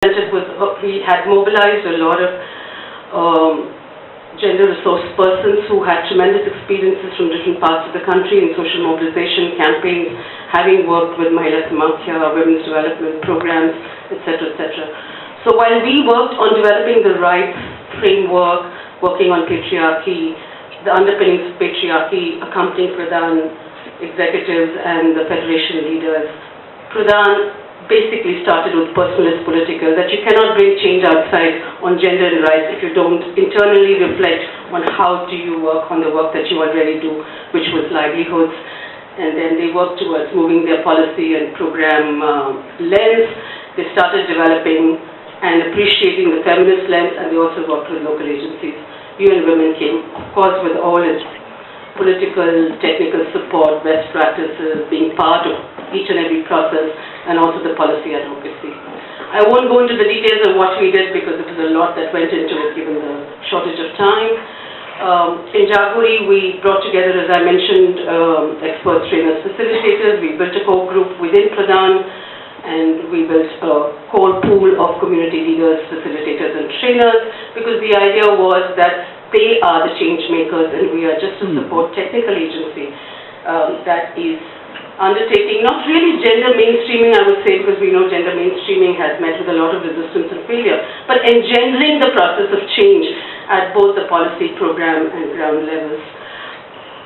We had mobilized a lot of gender resource persons who had tremendous experiences from different parts of the country in social mobilization campaigns, having worked with Mahila Samakhya, women's development programs, etc., etc. So while we worked on developing the right framework, working on patriarchy, the underpinnings of patriarchy, accompanying Pradhan executives and the federation leaders, Pradhan basically started with personalist political, that you cannot bring change outside on gender and rights if you don't internally reflect on how do you work on the work that you already do, which was livelihoods. And then they worked towards moving their policy and program lens. They started developing and appreciating the feminist lens, and they also worked with local agencies. UN Women came, of course, with all its political, technical support, best practices, being part of each and every process, and also the policy advocacy. I won't go into the details of what we did because there was a lot that went into it given the shortage of time. In Jaguri, we brought together, as I mentioned, experts, trainers, facilitators. We built a core group within Pradhan, and we built a core pool of community leaders, facilitators, and trainers, because the idea was that they are the change makers, and we are just a support technical agency that is undertaking, not really gender mainstreaming, I would say, because we know gender mainstreaming has met with a lot of resistance and failure, but engendering the process of change at both the policy, program, and ground levels.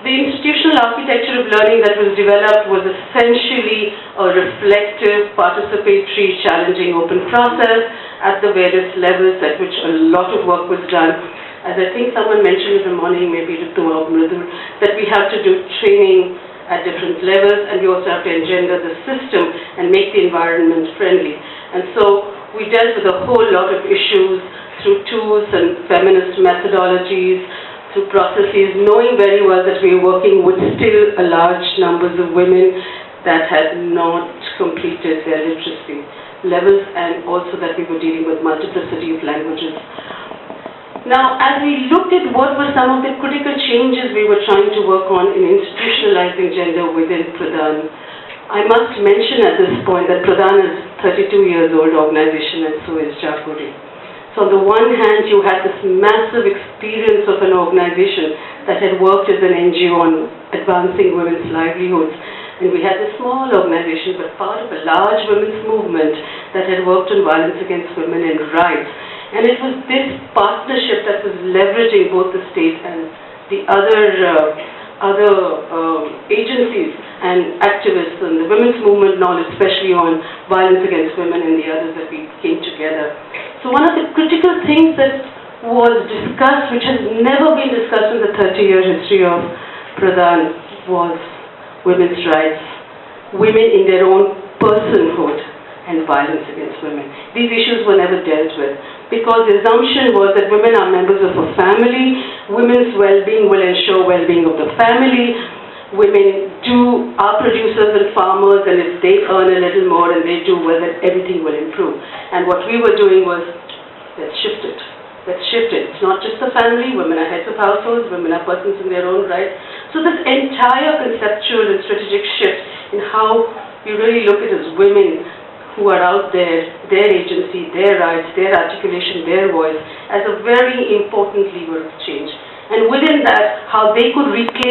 The institutional architecture of learning that was developed was essentially a reflective, participatory, challenging, open process at the various levels at which a lot of work was done. As I think someone mentioned in the morning, maybe Ritu or Mridu, that we have to do training at different levels, and we also have to engender the system and make the environment friendly. And so we dealt with a whole lot of issues through tools and feminist methodologies, through processes, knowing very well that we were working with still a large numbers of women that had not completed their literacy levels, and also that we were dealing with multiplicity of languages. Now, as we looked at what were some of the critical changes we were trying to work on in institutionalizing gender within Pradhan, I must mention at this point that Pradhan is a 32 years old organization, and so is Jaguri. So on the one hand, you had this massive experience of an organization that had worked as an NGO on advancing women's livelihoods, and we had a small organization but part of a large women's movement that had worked on violence against women and rights. And it was this partnership that was leveraging both the state and the other agencies and activists and the women's movement knowledge, especially on violence against women and the others, that we came together. So one of the critical things that was discussed, which has never been discussed in the 30-year history of Pradhan, was women's rights, women in their own personhood, and violence against women. These issues were never dealt with because the assumption was that women are members of a family, women's well-being will ensure well-being of the family, women are producers and farmers, and if they earn a little more and they do well, then everything will improve. And what we were doing was, let's shift it. Let's shift it. It's not just the family, women are heads of households, women are persons in their own right. So this entire conceptual and strategic shift in how we really look at it as women who are out there, their agency, their rights, their articulation, their voice, as a very important lever of change. And within that, how they could reclaim